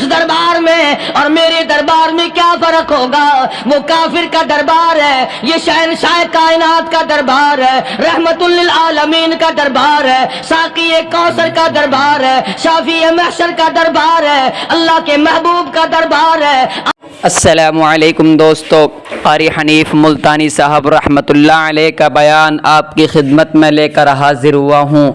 اس دربار میں اور میرے دربار میں کیا فرق ہوگا؟ وہ کافر کا دربار ہے، یہ شہنشاہ کائنات کا دربار ہے، رحمت للعالمین کا دربار ہے، ساقی کوثر کا دربار ہے، شافی محشر کا دربار ہے، اللہ کے محبوب کا دربار ہے۔ السلام علیکم دوستو، قاری حنیف ملتانی صاحب رحمۃ اللہ علیہ کا بیان آپ کی خدمت میں لے کر حاضر ہوا ہوں۔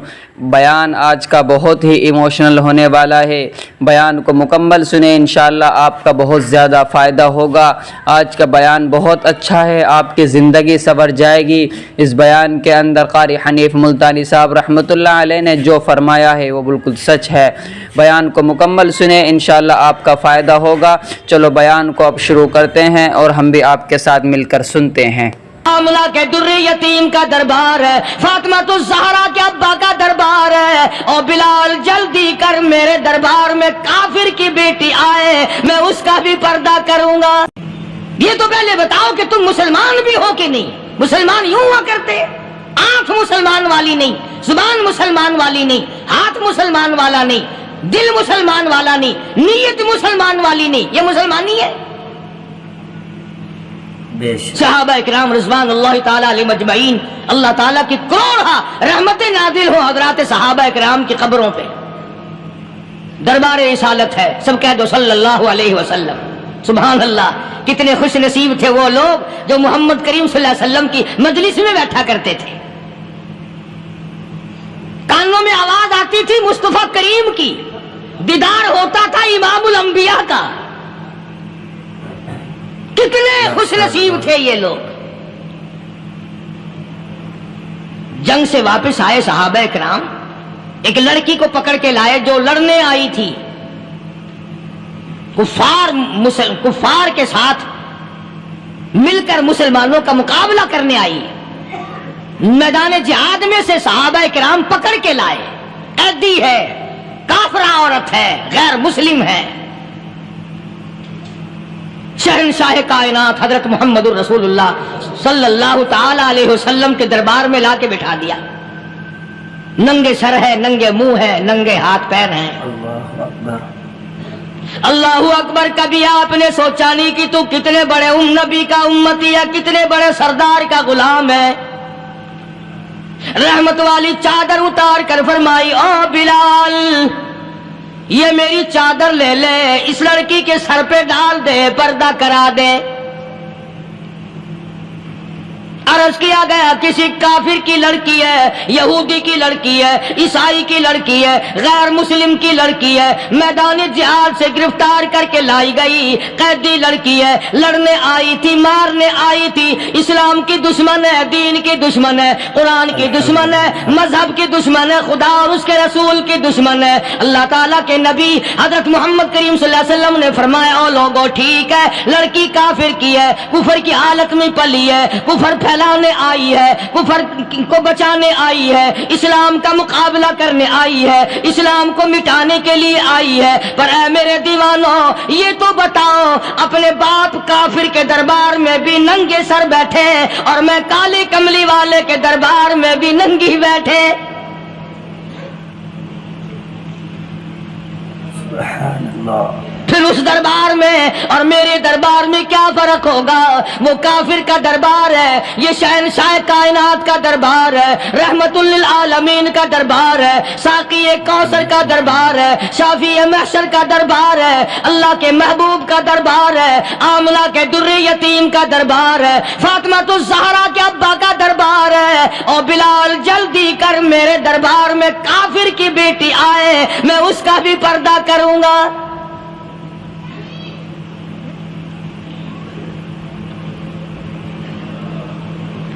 بیان آج کا بہت ہی ایموشنل ہونے والا ہے، بیان کو مکمل سنیں، انشاءاللہ آپ کا بہت زیادہ فائدہ ہوگا۔ آج کا بیان بہت اچھا ہے، آپ کی زندگی سنور جائے گی۔ اس بیان کے اندر قاری حنیف ملتانی صاحب رحمۃ اللہ علیہ نے جو فرمایا ہے وہ بالکل سچ ہے۔ بیان کو مکمل سنیں، انشاءاللہ آپ کا فائدہ ہوگا۔ چلو بیان کو اب شروع کرتے ہیں اور ہم بھی آپ کے ساتھ مل کر سنتے ہیں۔ آمنہ کے در یتیم کا دربار ہے، فاطمہ الزہرا کے ابا کا دربار ہے، اور بلال جلدی کر میرے دربار میں کافر کی بیٹی آئے، میں اس کا بھی پردہ کروں گا۔ یہ تو پہلے بتاؤ کہ تم مسلمان بھی ہو کہ نہیں؟ مسلمان یوں ہوا کرتے، آنکھ مسلمان والی نہیں، زبان مسلمان والی نہیں، ہاتھ مسلمان والا نہیں، دل مسلمان والا نہیں، نیت مسلمان والی نہیں، یہ مسلمانی ہے؟ صحابہ اکرام رضوان اللہ تعالیٰ علیہ مجمعین، اللہ تعالیٰ کی کروڑہ رحمتیں نازل ہو حضرات صحابہ اکرام کی قبروں پہ۔ دربار رسالت ہے، سب کہہ دو صلی اللہ علیہ وسلم۔ سبحان اللہ، کتنے خوش نصیب تھے وہ لوگ جو محمد کریم صلی اللہ علیہ وسلم کی مجلس میں بیٹھا کرتے تھے۔ کانوں میں آواز آتی تھی مصطفیٰ کریم کی، دیدار ہوتا تھا امام الانبیاء کا۔ کتنے خوش نصیب تھے یہ لوگ۔ جنگ سے واپس آئے صحابہ اکرام، ایک لڑکی کو پکڑ کے لائے جو لڑنے آئی تھی، کفار کے ساتھ مل کر مسلمانوں کا مقابلہ کرنے آئی۔ میدان جہاد میں سے صحابہ اکرام پکڑ کے لائے، قیدی ہے، کافرہ عورت ہے، غیر مسلم ہے۔ شہنشاہ کائنات حضرت محمد الرسول اللہ صلی اللہ تعالی علیہ وسلم کے دربار میں لا کے بٹھا دیا۔ ننگے سر ہے، ننگے منہ ہے، ننگے ہاتھ پیر ہیں۔ اللہ اکبر۔ کبھی آپ نے سوچا نہیں کہ تو کتنے بڑے نبی کا امتی ہے، کتنے بڑے سردار کا غلام ہے؟ رحمت والی چادر اتار کر فرمائی، او بلال یہ میری چادر لے لے، اس لڑکی کے سر پہ ڈال دے، پردہ کرا دے۔ عرض کیا گیا کسی کافر کی لڑکی ہے، یہودی کی لڑکی ہے، عیسائی کی لڑکی ہے، غیر مسلم کی لڑکی ہے، میدان جہاد سے گرفتار کر کے لائی گئی، قیدی لڑکی ہے، لڑنے آئی تھی، مارنے آئی تھی، اسلام کی دشمن ہے، دین کی دشمن ہے، قرآن کی دشمن ہے، مذہب کی دشمن ہے، خدا اور اس کے رسول کی دشمن ہے۔ اللہ تعالیٰ کے نبی حضرت محمد کریم صلی اللہ علیہ وسلم نے فرمایا، او لوگو ٹھیک ہے، لڑکی کافر کی ہے، کفر کی حالت میں پلی ہے، کفر پھیلانے آئی ہے، کفر کو بچانے آئی ہے، اسلام کا مقابلہ کرنے آئی ہے، اسلام کو مٹانے کے لیے آئی ہے، پر اے میرے دیوانوں یہ تو بتاؤ، اپنے باپ کافر کے دربار میں بھی ننگے سر بیٹھے اور میں کالے کملی والے کے دربار میں بھی ننگی بیٹھے۔ سبحان اللہ۔ پھر اس دربار میں اور میرے دربار میں کیا فرق ہوگا؟ وہ کافر کا دربار ہے، یہ شہنشاہ کائنات کا دربار ہے، رحمت للعالمین کا دربار ہے، ساقی کوثر کا دربار ہے، شافی محشر کا دربار ہے، اللہ کے محبوب کا دربار ہے، آمنہ کے در یتیم کا دربار ہے، فاطمہ الزہرا کے ابا کا دربار ہے، اور بلال جلدی کر میرے دربار میں کافر کی بیٹی آئے، میں اس کا بھی پردہ کروں گا۔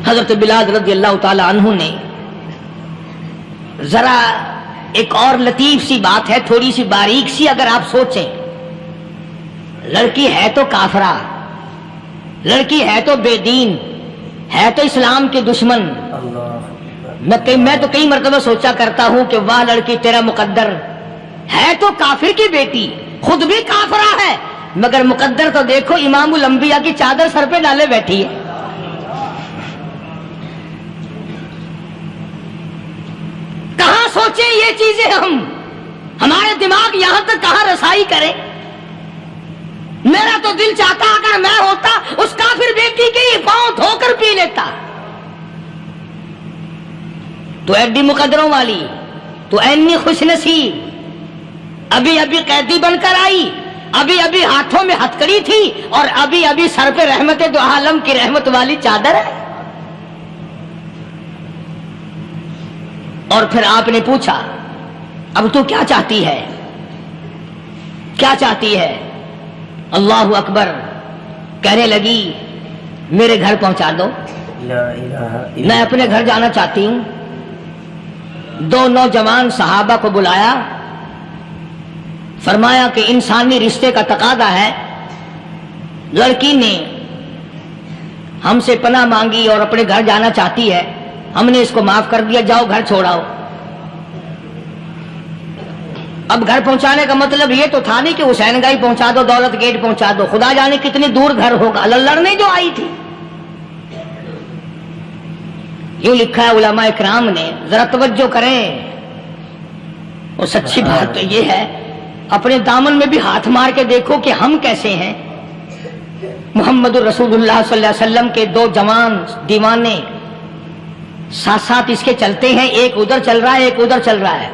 حضرت بلال رضی اللہ تعالی عنہ نے ذرا ایک اور لطیف سی بات ہے، تھوڑی سی باریک سی، اگر آپ سوچیں، لڑکی ہے تو کافرہ، لڑکی ہے تو بے دین، ہے تو اسلام کے دشمن۔ میں تو کئی مرتبہ سوچا کرتا ہوں کہ واہ لڑکی تیرا مقدر، ہے تو کافر کی بیٹی، خود بھی کافرہ ہے، مگر مقدر تو دیکھو، امام الانبیاء کی چادر سر پہ ڈالے بیٹھی ہے۔ کہاں سوچیں یہ چیزیں، ہمارے دماغ یہاں تک کہاں رسائی کریں؟ میرا تو دل چاہتا اگر میں ہوتا اس کافر بیٹی کے ہی پاؤں دھو کر پی لیتا. تو ایڈی مقدروں والی، تو اینی خوش نصیب، ابھی ابھی قیدی بن کر آئی، ابھی ابھی ہاتھوں میں ہتکڑی تھی، اور ابھی ابھی سر پہ رحمت دو عالم کی رحمت والی چادر ہے. اور پھر آپ نے پوچھا اب تو کیا چاہتی ہے، کیا چاہتی ہے؟ اللہ اکبر. کہنے لگی میرے گھر پہنچا دو، لا الہ الا میں اپنے گھر جانا چاہتی ہوں. دو نوجوان صحابہ کو بلایا، فرمایا کہ انسانی رشتے کا تقاضا ہے، لڑکی نے ہم سے پناہ مانگی اور اپنے گھر جانا چاہتی ہے، ہم نے اس کو معاف کر دیا، جاؤ گھر چھوڑاؤ. اب گھر پہنچانے کا مطلب یہ تو تھا نہیں کہ حسین گائی پہنچا دو، دولت گیٹ پہنچا دو، خدا جانے کتنی دور گھر ہوگا. لڑنے جو آئی تھی. یوں لکھا ہے علماء اکرام نے، ذرا توجہ کریں. اور سچی بات تو یہ ہے، اپنے دامن میں بھی ہاتھ مار کے دیکھو کہ ہم کیسے ہیں. محمد الرسول اللہ صلی اللہ علیہ وسلم کے دو جوان دیوانے ساتھ ساتھ اس کے چلتے ہیں، ایک ادھر چل رہا ہے ایک ادھر چل رہا ہے.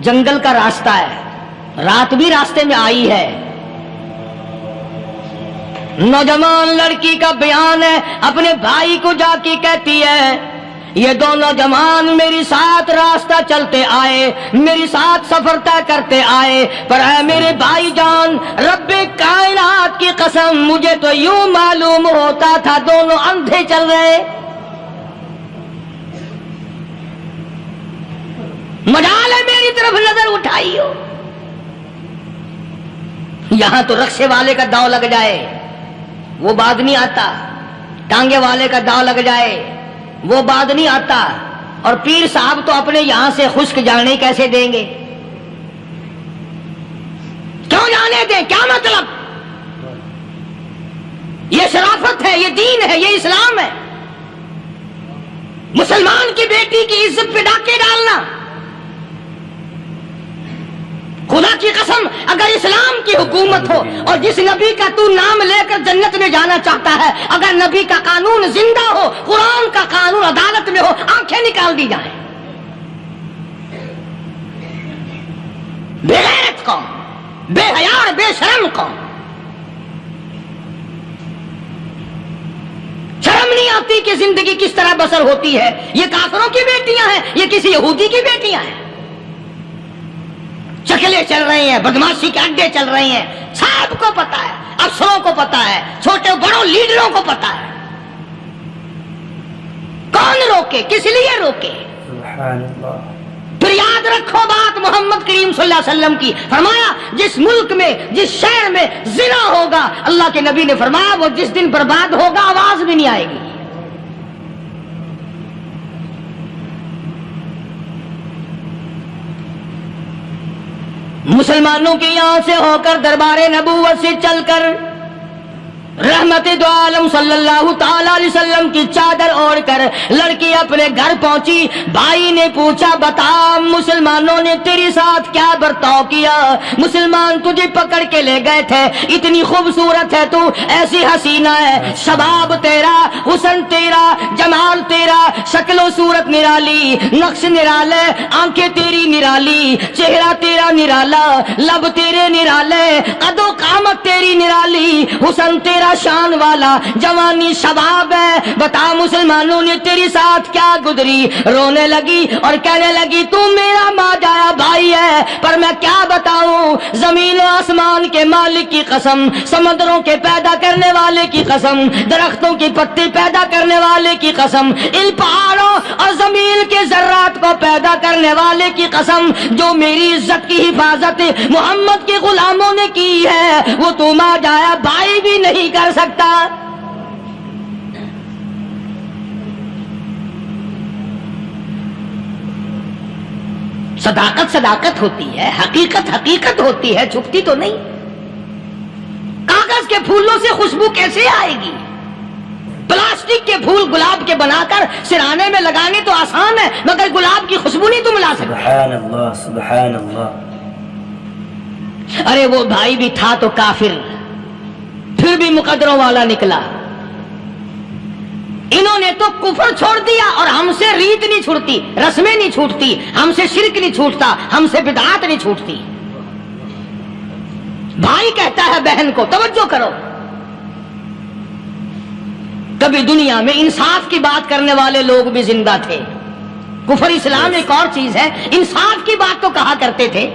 جنگل کا راستہ ہے، رات بھی راستے میں آئی ہے. نوجوان لڑکی کا بیان ہے، اپنے بھائی کو جا کے کہتی ہے یہ دونوں جوان میری ساتھ راستہ چلتے آئے، میری ساتھ سفر طے کرتے آئے، پر اے میرے بھائی جان، رب کائنات کی قسم مجھے تو یوں معلوم ہوتا تھا دونوں اندھے چل رہے. مجال ہے میری طرف نظر اٹھائی ہو. یہاں تو رکشے والے کا داؤ لگ جائے وہ بعد نہیں آتا، ٹانگے والے کا داؤ لگ جائے وہ بعد نہیں آتا، اور پیر صاحب تو اپنے یہاں سے خشک جانے کیسے دیں گے؟ کیوں جانے دیں؟ کیا مطلب؟ یہ شرافت ہے، یہ دین ہے، یہ اسلام ہے. مسلمان کی بیٹی کی عزت پہ ڈاکے ڈالنا، خدا کی قسم اگر اسلام کی حکومت ہو اور جس نبی کا تو نام لے کر جنت میں جانا چاہتا ہے، اگر نبی کا قانون زندہ ہو، قرآن کا قانون عدالت میں ہو، آنکھیں نکال دی جائیں. بے غیرت قوم، بے حیا اور بے شرم قوم. شرم نہیں آتی کہ زندگی کس طرح بسر ہوتی ہے. یہ کافروں کی بیٹیاں ہیں، یہ کسی یہودی کی بیٹیاں ہیں. چکلے چل رہے ہیں، بدماشی کے اڈے چل رہے ہیں، سب کو پتا ہے، افسروں کو پتا ہے، چھوٹے بڑوں لیڈروں کو پتا ہے. کون روکے؟ کس لیے روکے؟ سبحان اللہ. پھر یاد رکھو بات محمد کریم صلی اللہ علیہ وسلم کی. فرمایا جس ملک میں، جس شہر میں زنا ہوگا، اللہ کے نبی نے فرمایا وہ جس دن برباد ہوگا آواز بھی نہیں آئے گی. مسلمانوں کے یہاں سے ہو کر دربار نبوت سے چل کر رحمت دو عالم صلی اللہ تعالی علیہ وسلم کی چادر اوڑھ کر لڑکی اپنے گھر پہنچی. بھائی نے پوچھا بتا مسلمانوں نے تیرے ساتھ کیا برتاؤ کیا؟ مسلمان تجھے پکڑ کے لے گئے تھے، اتنی خوبصورت ہے تو، ایسی حسینہ ہے، شباب تیرا، حسن تیرا، جمال تیرا، شکل و صورت نرالی، نقش نرالے، آنکھیں تیری نرالی، چہرہ تیرا نرالا، لب تیرے نرالے، قد و قامت تیری نرالی، حسن تیرا شان والا، جوانی شباب ہے. بتا مسلمانوں نے تیری ساتھ کیا گزری؟ رونے لگی اور کہنے لگی تو میرا ماجایا بھائی ہے، پر میں کیا بتاؤں، زمین و آسمان کے مالک کی قسم، سمندروں کے پیدا کرنے والے کی قسم، درختوں کی پتی پیدا کرنے والے کی قسم، ان پہاڑوں اور زمین کے ذرات کو پیدا کرنے والے کی قسم، جو میری عزت کی حفاظت محمد کے غلاموں نے کی ہے، وہ تو ماجایا بھائی بھی نہیں کر سکتا. صداقت صداقت ہوتی ہے، حقیقت حقیقت ہوتی ہے، چھپتی تو نہیں. کاغذ کے پھولوں سے خوشبو کیسے آئے گی؟ پلاسٹک کے پھول گلاب کے بنا کر سرانے میں لگانے تو آسان ہے، مگر گلاب کی خوشبو نہیں تم لا سکتے. سبحان اللہ سبحان اللہ. ارے وہ بھائی بھی تھا تو کافر، پھر بھی مقدروں والا نکلا. انہوں نے تو کفر چھوڑ دیا اور ہم سے ریت نہیں چھوٹتی, رسمیں نہیں چھوٹتی, ہم سے شرک نہیں چھوٹتا, ہم سے بدعات نہیں چھوٹتی. بھائی کہتا ہے بہن کو, توجہ کرو, کبھی دنیا میں انصاف کی بات کرنے والے لوگ بھی زندہ تھے. کفر اسلام ایک اور چیز ہے, انصاف کی بات تو کہا کرتے تھے.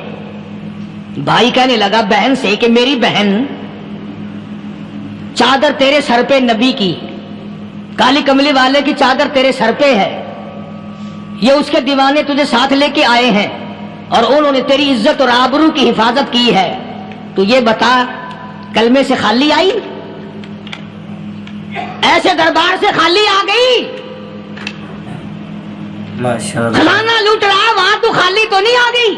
بھائی کہنے لگا بہن سے کہ میری بہن, چادر تیرے سر پہ نبی کی, کالی کملی والے کی چادر تیرے سر پہ ہے, یہ اس کے دیوانے تجھے ساتھ لے کے آئے ہیں اور انہوں نے تیری عزت اور آبرو کی حفاظت کی ہے. تو یہ بتا کلمے سے خالی آئی, ایسے دربار سے خالی آ گئی؟ ماشاءاللہ. کھلانا لوٹ رہا وہاں تو خالی تو نہیں آ گئی؟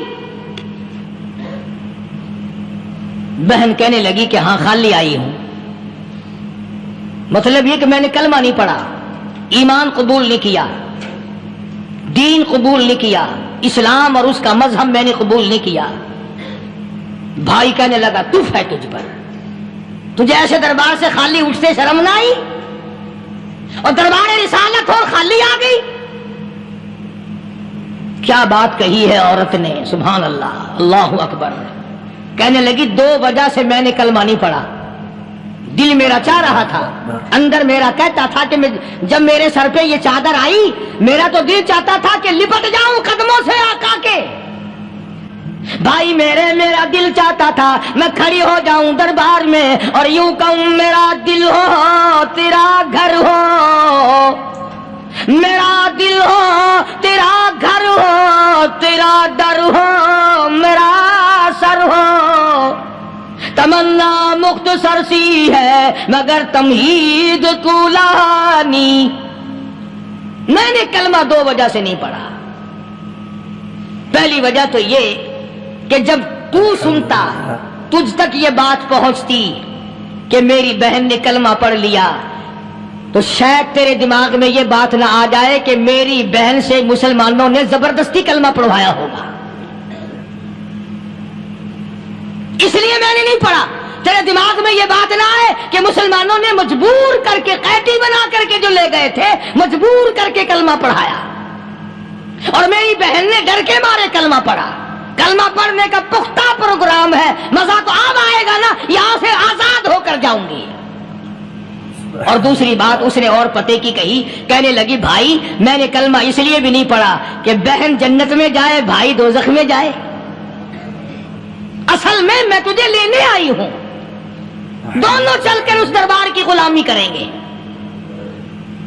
بہن کہنے لگی کہ ہاں خالی آئی ہوں. مطلب یہ کہ میں نے کلمہ نہیں پڑھا, ایمان قبول نہیں کیا, دین قبول نہیں کیا, اسلام اور اس کا مذہب میں نے قبول نہیں کیا. بھائی کہنے لگا تف ہے تجھ پر, تجھے ایسے دربار سے خالی اٹھتے شرم نہ آئی, اور دربار رسالت اور خالی آ گئی. کیا بات کہی ہے عورت نے, سبحان اللہ, اللہ اکبر. کہنے لگی 2 وجہ سے میں نے کلمہ نہیں پڑھا. دل میرا چاہ رہا تھا, اندر میرا کہتا تھا کہ جب میرے سر پہ یہ چادر آئی, میرا تو دل چاہتا تھا کہ لپٹ جاؤں قدموں سے آقا کے. بھائی میرا دل چاہتا تھا میں کھڑی ہو جاؤں دربار میں اور یوں کہوں میرا دل ہو تیرا گھر ہو, میرا دل ہو تیرا گھر ہو, تیرا در ہو میرا سر ہو. تمنا مختصر سی ہے مگر تمہید کولانی. میں نے کلمہ 2 وجہ سے نہیں پڑھا. پہلی وجہ تو یہ کہ جب تو سنتا, تجھ تک یہ بات پہنچتی کہ میری بہن نے کلمہ پڑھ لیا, تو شاید تیرے دماغ میں یہ بات نہ آ جائے کہ میری بہن سے مسلمانوں نے زبردستی کلمہ پڑھوایا ہوگا. اس لیے میں نے نہیں پڑھا. تیرے دماغ میں یہ بات نہ آئے کہ مسلمانوں نے مجبور کر کے, قیدی بنا کر کے جو لے گئے تھے, مجبور کر کے کلمہ پڑھایا, اور میری بہن نے ڈر کے مارے کلمہ پڑھا. کلمہ پڑھنے کا پختہ پروگرام ہے, مزہ تو اب آئے گا نا, یہاں سے آزاد ہو کر جاؤں گی. اور دوسری بات اس نے اور پتے کی کہی, کہنے لگی بھائی میں نے کلمہ اس لیے بھی نہیں پڑھا کہ بہن جنت میں جائے بھائی دوزخ میں جائے. اصل میں تجھے لینے آئی ہوں, دونوں چل کر اس دربار کی غلامی کریں گے.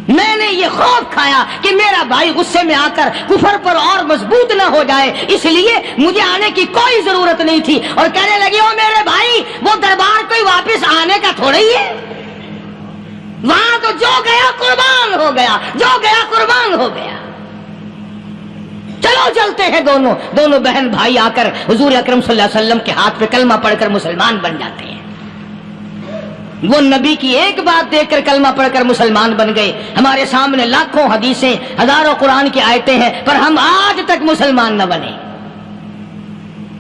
میں نے یہ خوف کھایا کہ میرا بھائی غصے میں آ کر کفر پر اور مضبوط نہ ہو جائے, اس لیے مجھے آنے کی کوئی ضرورت نہیں تھی. اور کہنے لگی او میرے بھائی, وہ دربار کوئی واپس آنے کا تھوڑا ہی ہے, وہاں تو جو گیا قربان ہو گیا, جو گیا قربان ہو گیا. چلو چلتے ہیں. دونوں بہن بھائی آ کر حضور اکرم صلی اللہ علیہ وسلم کے ہاتھ پہ کلمہ پڑھ کر مسلمان بن جاتے ہیں. وہ نبی کی ایک بات دیکھ کر کلمہ پڑھ کر مسلمان بن گئے. ہمارے سامنے لاکھوں حدیثیں, ہزاروں قرآن کی آیتیں ہیں, پر ہم آج تک مسلمان نہ بنے.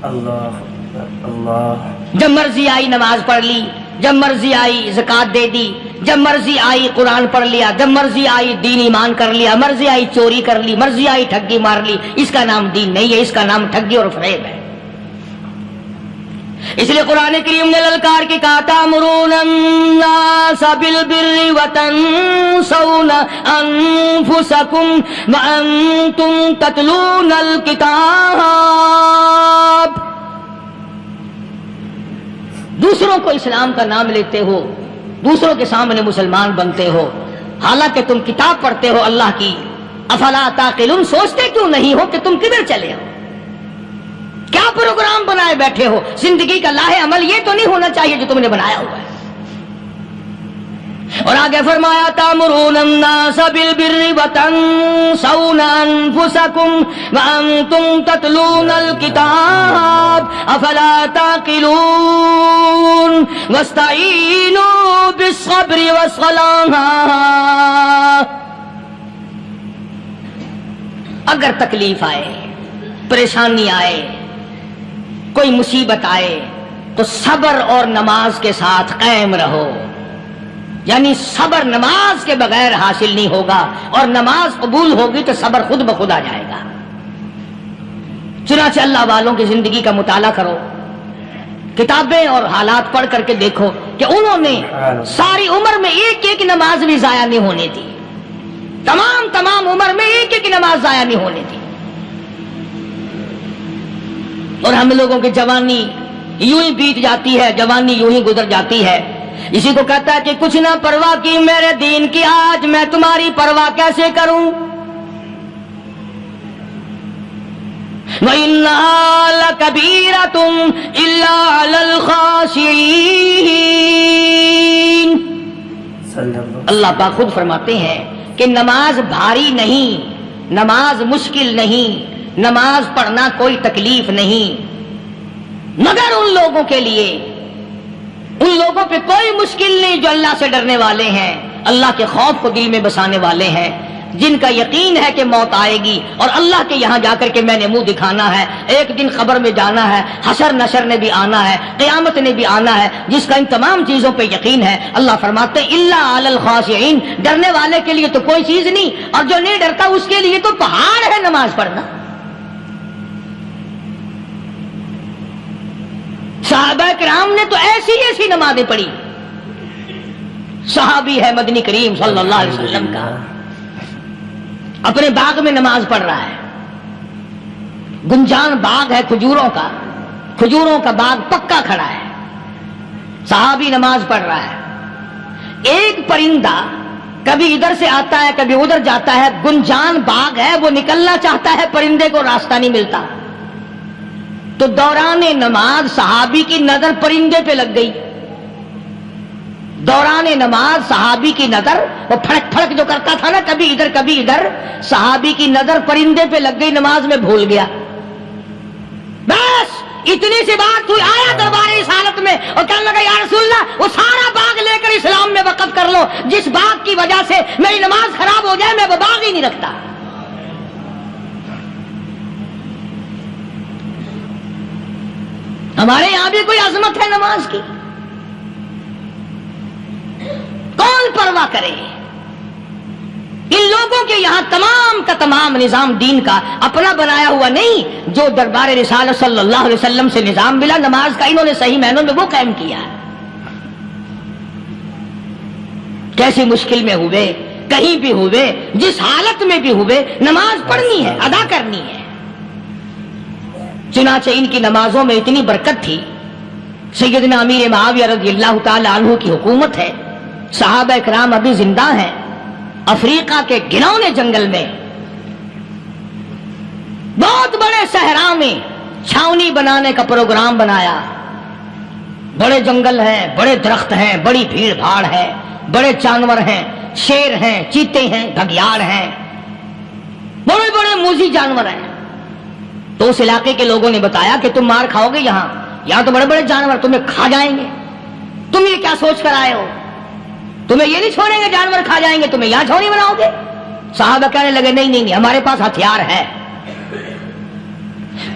اللہ اللہ. جب مرضی آئی نماز پڑھ لی, جب مرضی آئی زکات دے دی, جب مرضی آئی قرآن پڑھ لیا, جب مرضی آئی دین ایمان کر لیا, مرضی آئی چوری کر لی, مرضی آئی ٹھگی مار لی. اس کا نام دین نہیں ہے, اس کا نام ٹھگی اور فریب ہے. اس لیے قرآن کریم نے للکار کی کہا تأمرون الناس بالبر وتنسون انفسکم وانتم تتلون الکتاب. دوسروں کو اسلام کا نام لیتے ہو, دوسروں کے سامنے مسلمان بنتے ہو, حالانکہ تم کتاب پڑھتے ہو اللہ کی. افلا تعقلون, سوچتے کیوں نہیں ہو کہ تم کدھر چلے ہو, کیا پروگرام بنائے بیٹھے ہو. زندگی کا لاہ عمل یہ تو نہیں ہونا چاہیے جو تم نے بنایا ہوا ہے. اور آگے فرمایا تأمرون الناس بالبر وتنسون انفسکم وانتم تتلون الکتاب افلا تعقلون واستعینوا بالصبر والصلاة. اگر تکلیف آئے, پریشانی آئے, کوئی مصیبت آئے, تو صبر اور نماز کے ساتھ قائم رہو. یعنی صبر نماز کے بغیر حاصل نہیں ہوگا، اور نماز قبول ہوگی تو صبر خود بخود آ جائے گا۔ چنانچہ اللہ والوں کی زندگی کا مطالعہ کرو، کتابیں اور حالات پڑھ کر کے دیکھو کہ انہوں نے ساری عمر میں ایک ایک نماز بھی ضائع نہیں ہونے دی، تمام عمر میں ایک ایک نماز ضائع نہیں ہونے دی۔ اور ہم لوگوں کی جوانی یوں ہی بیت جاتی ہے، جوانی یوں ہی گزر جاتی ہے۔ اسی کو کہتا ہے کہ کچھ نہ پرواہ کی میرے دین کی، آج میں تمہاری پرواہ کیسے کروں؟ وَإِنَّهَا لَكَبِيرَةٌ إِلَّا عَلَى الْخَاشِعِينَ۔ اللہ پاک خود فرماتے ہیں کہ نماز بھاری نہیں، نماز مشکل نہیں، نماز پڑھنا کوئی تکلیف نہیں، مگر ان لوگوں کے لیے، ان لوگوں پہ کوئی مشکل نہیں جو اللہ سے ڈرنے والے ہیں، اللہ کے خوف کو دل میں بسانے والے ہیں، جن کا یقین ہے کہ موت آئے گی اور اللہ کے یہاں جا کر کے میں نے منہ دکھانا ہے، ایک دن قبر میں جانا ہے، حشر نشر نے بھی آنا ہے، قیامت نے بھی آنا ہے، جس کا ان تمام چیزوں پہ یقین ہے۔ اللہ فرماتے ہیں الا علی الخاشعین، ڈرنے والے کے لیے تو کوئی چیز نہیں، اور جو نہیں ڈرتا اس کے لیے تو پہاڑ ہے نماز پڑھنا۔ صحابہ کرام نے تو ایسی نمازیں پڑھی۔ صحابی ہے مدنی کریم صلی اللہ علیہ وسلم کا، اپنے باغ میں نماز پڑھ رہا ہے، گنجان باغ ہے کھجوروں کا باغ پکا کھڑا ہے، صحابی نماز پڑھ رہا ہے۔ ایک پرندہ کبھی ادھر سے آتا ہے کبھی ادھر جاتا ہے، گنجان باغ ہے، وہ نکلنا چاہتا ہے، پرندے کو راستہ نہیں ملتا، تو دوران نماز صحابی کی نظر پرندے پہ لگ گئی۔ دوران نماز صحابی کی نظر، وہ پھڑک پھڑک جو کرتا تھا نا کبھی ادھر، صحابی کی نظر پرندے پہ لگ گئی، نماز میں بھول گیا۔ بس اتنی سی بات ہوئی، آیا دربار رسالت میں اور کہنے لگا یا رسول اللہ وہ سارا باغ لے کر اسلام میں وقف کر لو، جس باغ کی وجہ سے میری نماز خراب ہو جائے میں وہ باغ ہی نہیں رکھتا۔ ہمارے یہاں بھی کوئی عظمت ہے نماز کی؟ کون پرواہ کرے؟ ان لوگوں کے یہاں تمام کا تمام نظام دین کا اپنا بنایا ہوا نہیں، جو دربار رسالت صلی اللہ علیہ وسلم سے نظام ملا نماز کا، انہوں نے صحیح معنوں میں وہ قائم کیا۔ کیسی مشکل میں ہوئے، کہیں بھی ہوئے، جس حالت میں بھی ہوئے، نماز پڑھنی ہے، ادا کرنی ہے۔ چنانچہ ان کی نمازوں میں اتنی برکت تھی، سیدنا امیر معاویہ رضی اللہ تعالی عنہ کی حکومت ہے، صحابہ کرام ابھی زندہ ہیں، افریقہ کے گھنونے جنگل میں بہت بڑے صحرا میں چھاونی بنانے کا پروگرام بنایا۔ بڑے جنگل ہیں، بڑے درخت ہیں، بڑی بھیڑ بھاڑ ہے، بڑے جانور ہیں، شیر ہیں، چیتے ہیں، گھگیاڑ ہیں، بڑے بڑے موذی جانور ہیں۔ تو اس علاقے کے لوگوں نے بتایا کہ تم مار کھاؤ گے، یہاں تو بڑے بڑے جانور تمہیں کھا جائیں گے، تم یہ کیا سوچ کر آئے ہو؟ تمہیں یہ نہیں چھوڑیں گے، جانور کھا جائیں گے، تمہیں یہاں چھوڑی بناؤ گے؟ صحابہ کہنے لگے نہیں، ہمارے پاس ہتھیار ہے۔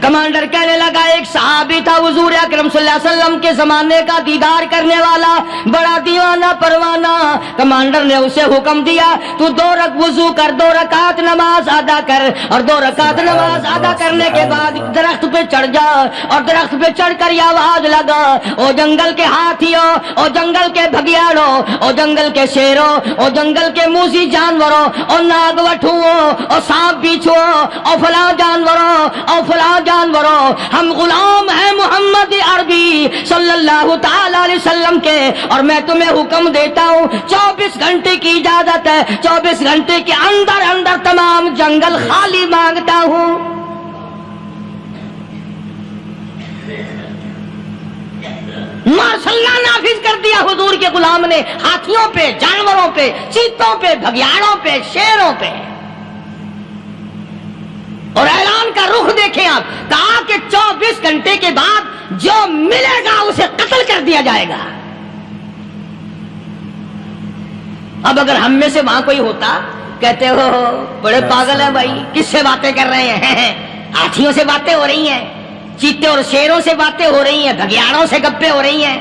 کمانڈر کہنے لگا، ایک صحابی تھا حضور اکرم صلی اللہ علیہ وسلم کے زمانے کا دیدار کرنے والا، بڑا دیوانہ پروانہ۔ کمانڈر نے اسے حکم دیا تو 2 رکعت وضو کر، 2 رکعت نماز ادا کر، اور 2 رکعت نماز ادا کرنے کے بعد درخت پہ چڑھ جا، اور درخت پہ چڑھ کر یہ آواز لگا، او جنگل کے ہاتھیوں، او جنگل کے بھگیاڑوں، او جنگل کے شیروں، او جنگل کے موذی جانوروں، اور ناگ وٹھوؤں، اور سانپ بیچھوں، اور فلاں جانوروں، اور فلاں جانوروں، ہم غلام ہیں محمد عربی صلی اللہ تعالی علیہ وسلم کے، اور میں تمہیں حکم دیتا ہوں 24 گھنٹے کی اجازت ہے، 24 گھنٹے کے اندر تمام جنگل خالی مانگتا ہوں۔ مارشلہ نافذ کر دیا حضور کے غلام نے، ہاتھیوں پہ، جانوروں پہ، چیتوں پہ، بھگیاڑوں پہ، شیروں پہ۔ اور اعلان کا رخ دیکھیں آپ، کہا کہ 24 گھنٹے کے بعد جو ملے گا اسے قتل کر دیا جائے گا۔ اب اگر ہم میں سے وہاں کوئی ہوتا، کہتے ہو بڑے پاگل ہیں بھائی، کس سے باتیں کر رہے ہیں؟ ہاتھیوں سے باتیں ہو رہی ہیں، چیتے اور شیروں سے باتیں ہو رہی ہیں، بھگیاڑوں سے گپیں ہو رہی ہیں،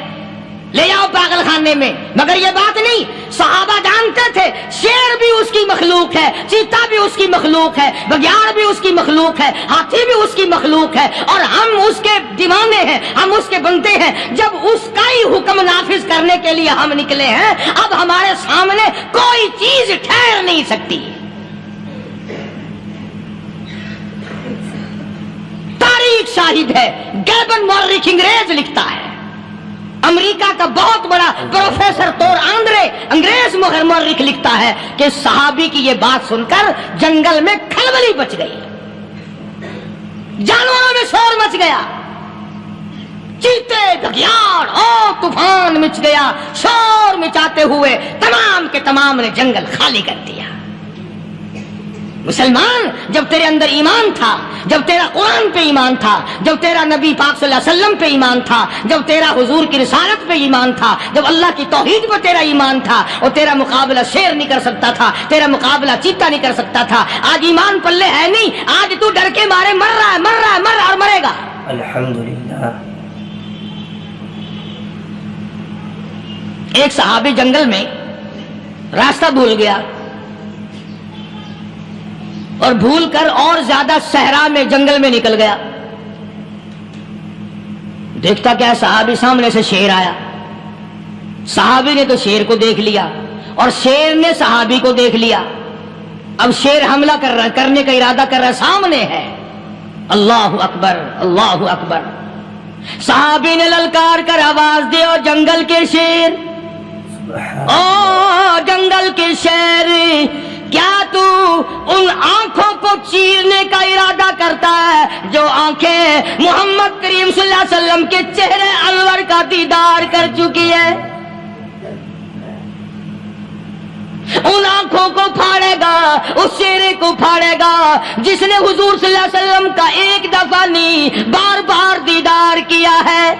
لے جاؤ پاگل خانے میں. مگر یہ بات نہیں، صحابہ جانتے تھے شیر بھی اس کی مخلوق ہے، چیتا بھی اس کی مخلوق ہے، بگیاڑ بھی اس کی مخلوق ہے، ہاتھی بھی اس کی مخلوق ہے، اور ہم اس کے دیوانے ہیں، ہم اس کے بندے ہیں. جب اس کا ہی حکم نافذ کرنے کے لیے ہم نکلے ہیں، اب ہمارے سامنے کوئی چیز ٹھہر نہیں سکتی. تاریخ شاہد ہے. گیبن مورخ انگریز لکھتا ہے، امریکہ کا بہت بڑا پروفیسر تور آندرے انگریز مورخ لکھتا ہے کہ صحابی کی یہ بات سن کر جنگل میں کھلبلی بچ گئی، جانوروں میں شور مچ گیا، چیتے بگیاڑ اور طوفان مچ گیا. شور مچاتے ہوئے تمام کے تمام نے جنگل خالی کر دیا. مسلمان، جب تیرے اندر ایمان تھا، جب تیرا قرآن پہ ایمان تھا، جب تیرا نبی پاک صلی اللہ علیہ وسلم پہ ایمان تھا، جب تیرا حضور کی رسالت پہ ایمان تھا، جب اللہ کی توحید پہ تیرا ایمان تھا، اور تیرا مقابلہ شیر نہیں کر سکتا تھا، تیرا مقابلہ چیتا نہیں کر سکتا تھا. آج ایمان پلے ہے نہیں، آج تو ڈر کے مارے مر رہا ہے اور مرے گا. الحمدللہ. ایک صحابی جنگل میں راستہ بھول گیا اور بھول کر اور زیادہ صحرا میں جنگل میں نکل گیا. دیکھتا کیا صحابی سامنے سے شیر آیا. صحابی نے تو شیر کو دیکھ لیا اور شیر نے صحابی کو دیکھ لیا. اب شیر حملہ کرنے کا ارادہ کر رہا، سامنے ہے. اللہ اکبر، اللہ اکبر. صحابی نے للکار کر آواز دی، اور جنگل کے شیر، او جنگل کے شیر، کیا تو ان آنکھوں کو چیرنے کا ارادہ کرتا ہے جو آنکھیں محمد کریم صلی اللہ علیہ وسلم کے چہرے انور کا دیدار کر چکی ہے؟ ان آنکھوں کو پھاڑے گا، اس چہرے کو پھاڑے گا جس نے حضور صلی اللہ علیہ وسلم کا ایک دفعہ نہیں بار بار دیدار کیا ہے.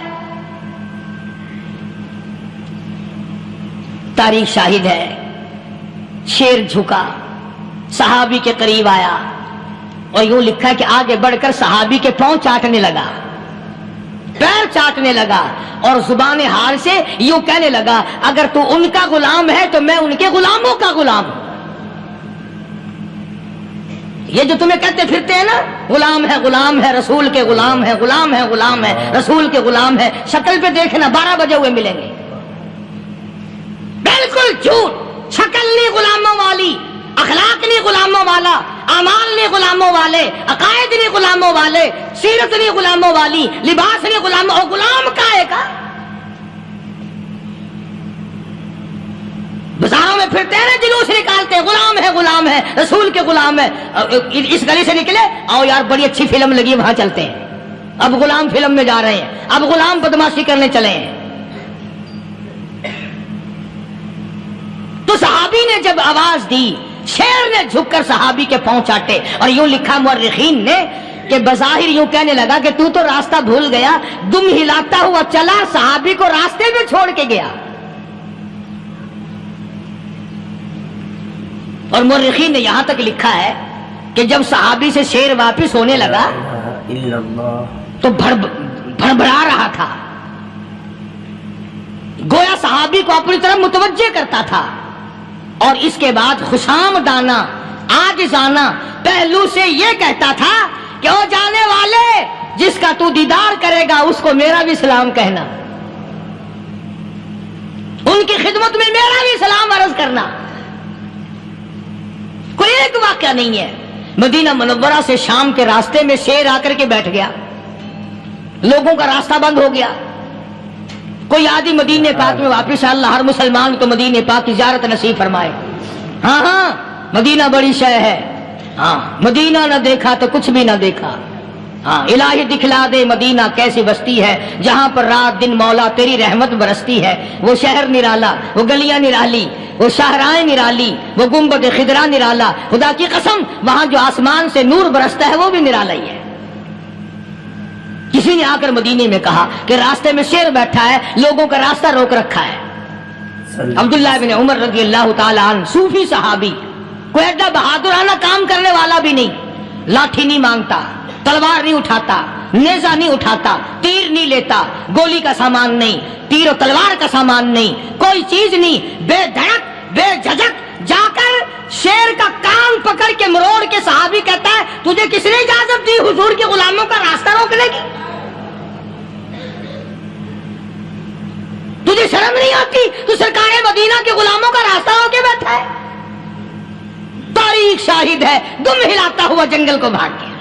تاریخ شاہد ہے. شیر جھکا، صحابی کے قریب آیا، اور یوں لکھا کہ آگے بڑھ کر صحابی کے پاؤں چاٹنے لگا، پیر چاٹنے لگا، اور زبان حال سے یوں کہنے لگا، اگر تو ان کا غلام ہے تو میں ان کے غلاموں کا غلام ہوں. یہ جو تمہیں کہتے پھرتے ہیں نا، غلام ہے رسول کے غلام ہے، غلام ہے رسول کے غلام ہے، شکل پہ دیکھنا 12 بجے ہوئے ملیں گے. بالکل جھوٹ. شکل نہیں غلاموں والی، اخلاق نہیں غلاموں والا، اعمال نہیں غلاموں والے، عقائد نہیں غلاموں والے، سیرت نہیں غلاموں والی، لباس نہیں غلاموں. اور غلام کائے کا؟ بازاروں میں پھرتے ہیں نا، جلوس نکالتے ہیں، غلام ہے رسول کے غلام ہے. اس گلی سے نکلے، آؤ یار بڑی اچھی فلم لگی، وہاں چلتے ہیں. اب غلام فلم میں جا رہے ہیں، اب غلام بدماشی کرنے چلے ہیں. تو صحابی نے جب آواز دی، شیر نے جھک کر صحابی کے پاؤں چاٹے، اور یوں لکھا مورخین نے کہ بظاہر یوں کہنے لگا کہ تو راستہ بھول گیا. دم ہلاتا ہوا چلا، صحابی کو راستے میں چھوڑ کے گیا. اور مورخین نے یہاں تک لکھا ہے کہ جب صحابی سے شیر واپس ہونے لگا تو بھڑبڑا رہا تھا، گویا صحابی کو اپنی طرف متوجہ کرتا تھا. اور اس کے بعد خوشامدانہ عاجزانہ پہلو سے یہ کہتا تھا کہ او جانے والے، جس کا تو دیدار کرے گا اس کو میرا بھی سلام کہنا، ان کی خدمت میں میرا بھی سلام عرض کرنا. کوئی ایک واقعہ نہیں ہے. مدینہ منورہ سے شام کے راستے میں شیر آ کر کے بیٹھ گیا، لوگوں کا راستہ بند ہو گیا. کوئی آدھی مدینے پاک میں واپس، اللہ ہر مسلمان کو مدینے پاک کی زیارت نصیب فرمائے. ہاں مدینہ بڑی شے ہے. ہاں مدینہ نہ دیکھا تو کچھ بھی نہ دیکھا. ہاں الہی دکھلا دے مدینہ کیسی بستی ہے جہاں پر رات دن مولا تیری رحمت برستی ہے. وہ شہر نرالا، وہ گلیاں نرالی، وہ شاہراہیں نرالی، وہ گنبد خضرا نرالا. خدا کی قسم وہاں جو آسمان سے نور برستا ہے وہ بھی نرالا ہی ہے. کسی نے آ کر مدینے میں کہا کہ راستے میں شیر بیٹھا ہے، لوگوں کا راستہ روک رکھا ہے. عبداللہ بن عمر رضی اللہ تعالی عنہ، صوفی صحابی، کوئی ایڈا بہادرانہ کام کرنے والا بھی نہیں، لاٹھی نہیں مانگتا، تلوار نہیں اٹھاتا، نیزہ نہیں اٹھاتا، تیر نہیں لیتا، گولی کا سامان نہیں، تیر و تلوار کا سامان نہیں، کوئی چیز نہیں، بے دھڑک بے جھجک جا کر شیر کا کان پکڑ کے مروڑ کے صحابی کہتا ہے تجھے کس نے اجازت دی حضور کے غلاموں کا راستہ روکنے کی؟ تجھے شرم نہیں آتی؟ تو سرکار مدینہ کے غلاموں کا راستہ روکے بیٹھا ہے۔ تاریخ شاہد ہے، دم ہلاتا ہوا جنگل کو بھاگ گیا۔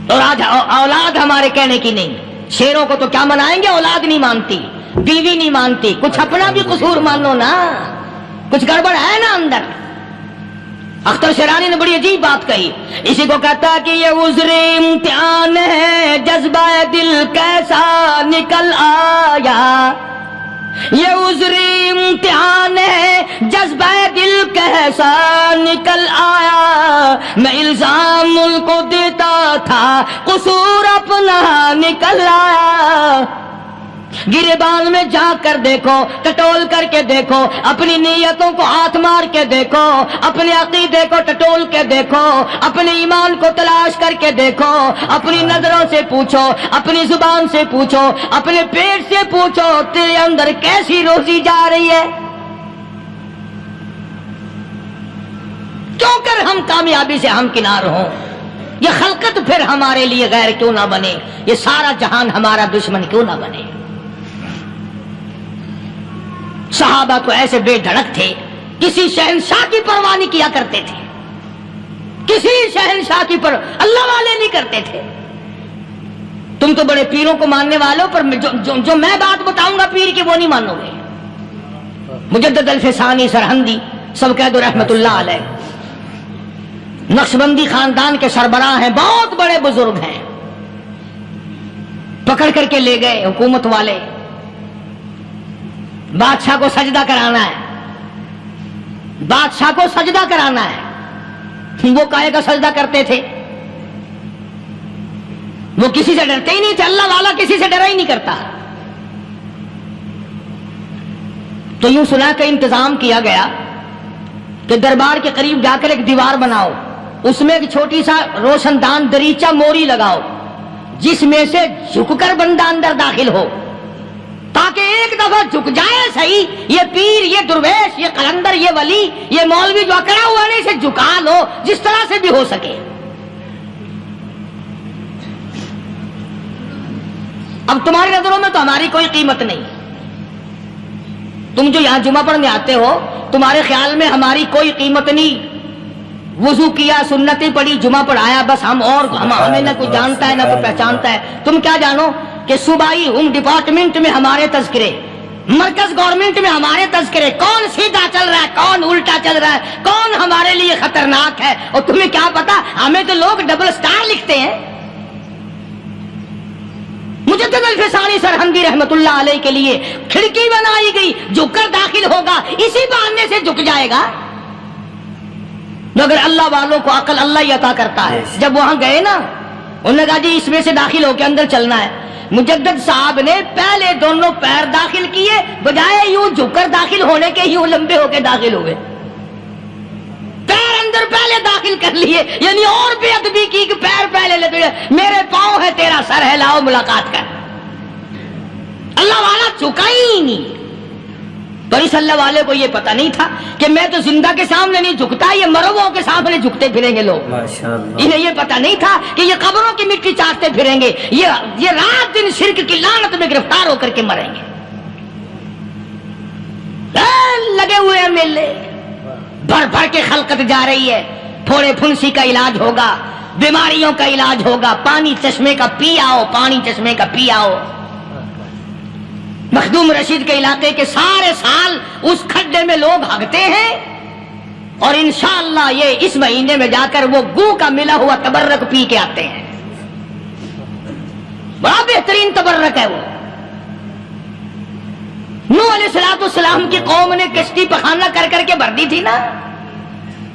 اور آج اولاد ہمارے کہنے کی نہیں، شیروں کو تو کیا منائیں گے، اولاد نہیں مانتی، بیوی نہیں مانتی، کچھ اپنا بھی قصور مانو نا، کچھ گڑبڑ ہے نا اندر۔ اختر شیرانی نے بڑی عجیب بات کہی، اسی کو کہتا کہ یہ عذر امتحان ہے، جذبہ دل کیسا نکل آیا، یہ عذر امتحان ہے، جذبہ دل کیسا نکل آیا، میں الزام ملک کو دیتا تھا، قصور اپنا نکل آیا۔ گریبان میں جا کر دیکھو، ٹٹول کر کے دیکھو، اپنی نیتوں کو ہاتھ مار کے دیکھو، اپنے عقیدے کو ٹٹول کے دیکھو، اپنے ایمان کو تلاش کر کے دیکھو، اپنی نظروں سے پوچھو، اپنی زبان سے پوچھو، اپنے پیٹ سے پوچھو، تیرے اندر کیسی روزی جا رہی ہے؟ کیوں کر ہم کامیابی سے ہمکنار ہوں؟ یہ خلقت پھر ہمارے لیے غیر کیوں نہ بنے؟ یہ سارا جہان ہمارا دشمن کیوں نہ بنے؟ صحابہ تو ایسے بے دھڑک تھے، کسی شہنشاہ کی پرواہ نہیں کیا کرتے تھے، کسی شہنشاہ کی پرواہ اللہ والے نہیں کرتے تھے۔ تم تو بڑے پیروں کو ماننے والوں، پر جو میں بات بتاؤں گا پیر کی وہ نہیں مانو گے۔ مجدد الفسانی سرہندی سب کہہ دو رحمت اللہ علیہ، نقشبندی خاندان کے سربراہ ہیں، بہت بڑے بزرگ ہیں، پکڑ کر کے لے گئے حکومت والے، بادشاہ کو سجدہ کرانا ہے، بادشاہ کو سجدہ کرانا ہے۔ وہ کاہے کا سجدہ کرتے تھے؟ وہ کسی سے ڈرتے ہی نہیں تھے، اللہ والا کسی سے ڈرا ہی نہیں کرتا۔ تو یوں سنا کہ انتظام کیا گیا کہ دربار کے قریب جا کر ایک دیوار بناؤ، اس میں ایک چھوٹی سا روشن دان دریچہ موری لگاؤ، جس میں سے جھک کر بندہ اندر داخل ہو، تاکہ ایک دفعہ جھک جائے صحیح، یہ پیر، یہ درویش، یہ قلندر، یہ ولی، یہ مولوی جو اکڑا ہوا ہے اسے جھکا لو جس طرح سے بھی ہو سکے۔ اب تمہاری نظروں میں تو ہماری کوئی قیمت نہیں، تم جو یہاں جمعہ پڑھنے آتے ہو تمہارے خیال میں ہماری کوئی قیمت نہیں، وضو کیا، سنتیں پڑھی، جمعہ پڑھایا، بس ہمیں نہ کوئی جانتا ہے نہ کوئی پہچانتا ہے۔ تم کیا جانو کہ صوبائی ہوم ڈپارٹمنٹ میں ہمارے تذکرے، مرکز گورنمنٹ میں ہمارے تذکرے، کون سیدھا چل رہا ہے، کون الٹا چل رہا ہے، کون ہمارے لیے خطرناک ہے، اور تمہیں کیا پتا؟ ہمیں تو لوگ ڈبل سٹار لکھتے ہیں۔ مجدد الفسانی سرہندی رحمت اللہ علیہ کے لیے کھڑکی بنائی گئی، جھک کر داخل ہوگا، اسی بہانے سے جھک جائے گا۔ مگر اللہ والوں کو عقل اللہ ہی عطا کرتا ہے۔ جب وہاں گئے نا، انہوں نے کہا جی اس میں سے داخل ہو کے اندر چلنا ہے۔ مجدد صاحب نے پہلے دونوں پیر داخل کیے، بجائے یوں جھک کر داخل ہونے کے یوں لمبے ہو کے داخل ہوئے، پیر اندر پہلے داخل کر لیے، یعنی اور بے ادبی کی کہ پیر پہلے لگے، میرے پاؤں ہے تیرا سر ہے، لاؤ ملاقات کر۔ اللہ والا جھکا ہی نہیں۔ تو اس اللہ والے کو یہ پتہ نہیں تھا کہ میں تو زندہ کے سامنے نہیں جھکتا، یہ مرووں کے سامنے جھکتے پھریں گے لوگ۔ انہیں یہ پتہ نہیں تھا کہ یہ قبروں کی مٹی چاٹتے پھریں گے، یہ رات دن شرک کی لعنت میں گرفتار ہو کر کے مریں گے۔ لگے ہوئے ہیں میلے، بھر بھر کے خلقت جا رہی ہے، پھوڑے پھنسی کا علاج ہوگا، بیماریوں کا علاج ہوگا، پانی چشمے کا پی آؤ، پانی چشمے کا پی آؤ۔ مخدوم رشید کے علاقے کے سارے سال اس کھڈے میں لوگ بھاگتے ہیں، اور انشاءاللہ یہ اس مہینے میں جا کر وہ گو کا ملا ہوا تبرک پی کے آتے ہیں۔ بڑا بہترین تبرک ہے وہ۔ نوح علیہ السلام کی قوم نے کشتی پخانہ کر کر کے بھر دی تھی نا،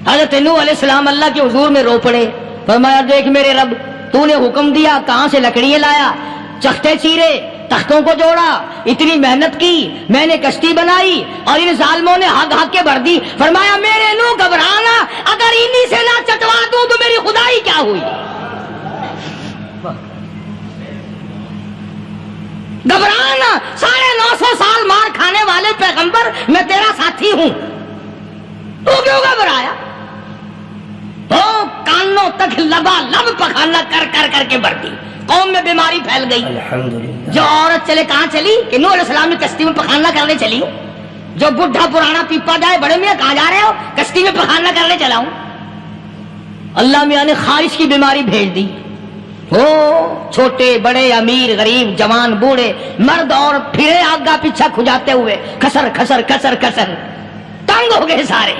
حضرت نوح علیہ السلام اللہ کے حضور میں رو پڑے، فرمایا دیکھ میرے رب، تو نے حکم دیا، کہاں سے لکڑیاں لایا، چختے چیرے، تختوں کو جوڑا، اتنی محنت کی، میں نے کشتی بنائی اور ان ظالموں نے ہگ ہگ کے بھر دی۔ فرمایا میرے نو گھبرانا، اگر انہی سے نہ چٹوا دوں تو میری خدائی کیا ہوئی۔ گھبرانا، 950 سال مار کھانے والے پیغمبر میں تیرا ساتھی ہوں، تو کیوں گھبرایا؟ تو کانوں تک لبا لب پخانا کر کر کر کے بڑھتی، قوم میں بیماری پھیل گئی۔ الحمدللہ۔ جو عورت چلے کہاں چلی کہ نوح علیہ السلام نے کشتی میں پخانا کرنے چلی ہوں۔ جو بڈھا پرانا پیپا جائے، بڑے میاں کہاں جا رہے ہو؟ کشتی میں پخانا کرنے چلا ہوں۔ اللہ میاں نے خارش کی بیماری بھیج دی، وہ چھوٹے بڑے امیر غریب جوان بوڑھے مرد اور پھرے آگا پیچھا کھجاتے ہوئے کسر کسر کسر کسر تنگ ہو گئے سارے۔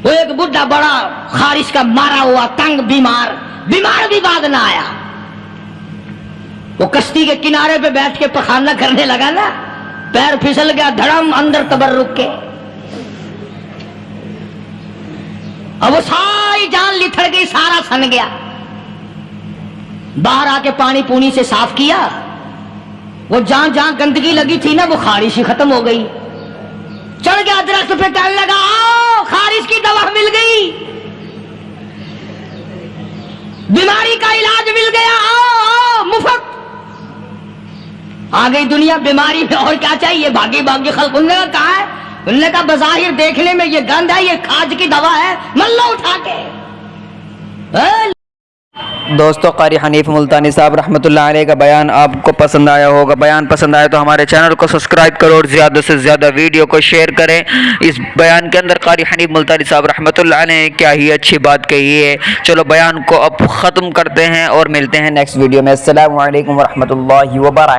وہ ایک بڈھا بڑا خارش کا مارا ہوا تنگ بیمار بھی بعد نہ آیا، وہ کشتی کے کنارے پہ بیٹھ کے پخانا کرنے لگا نا، پیر پھسل گیا دھڑم اندر تبرک کے، اب وہ ساری جان لتھڑ گئی، سارا سن گیا۔ باہر آ کے پانی پونی سے صاف کیا، وہ جہاں جہاں گندگی لگی تھی نا وہ خارش ہی ختم ہو گئی۔ چڑھ گیا درخت پہ ٹہلنے لگا، آؤ خارش کی دوا مل گئی، بیماری کا علاج مل گیا، آؤ آؤ مفت۔ آ گئی دنیا بیماری میں، اور کیا چاہیے؟ بھاگی بھاگی خلق۔ انہوں نے کہا ہے، انہوں نے کہا بظاہر دیکھنے میں یہ گند ہے، یہ کھاج کی دوا ہے، من لو اٹھا کے۔ دوستو قاری حنیف ملتانی صاحب رحمۃ اللہ علیہ کا بیان آپ کو پسند آیا ہوگا۔ بیان پسند آیا تو ہمارے چینل کو سبسکرائب کرو اور زیادہ سے زیادہ ویڈیو کو شیئر کریں۔ اس بیان کے اندر قاری حنیف ملتانی صاحب رحمۃ اللہ علیہ نے کیا ہی اچھی بات کہی ہے۔ چلو بیان کو اب ختم کرتے ہیں اور ملتے ہیں نیکسٹ ویڈیو میں۔ السلام علیکم ورحمۃ اللہ وبرکاتہ۔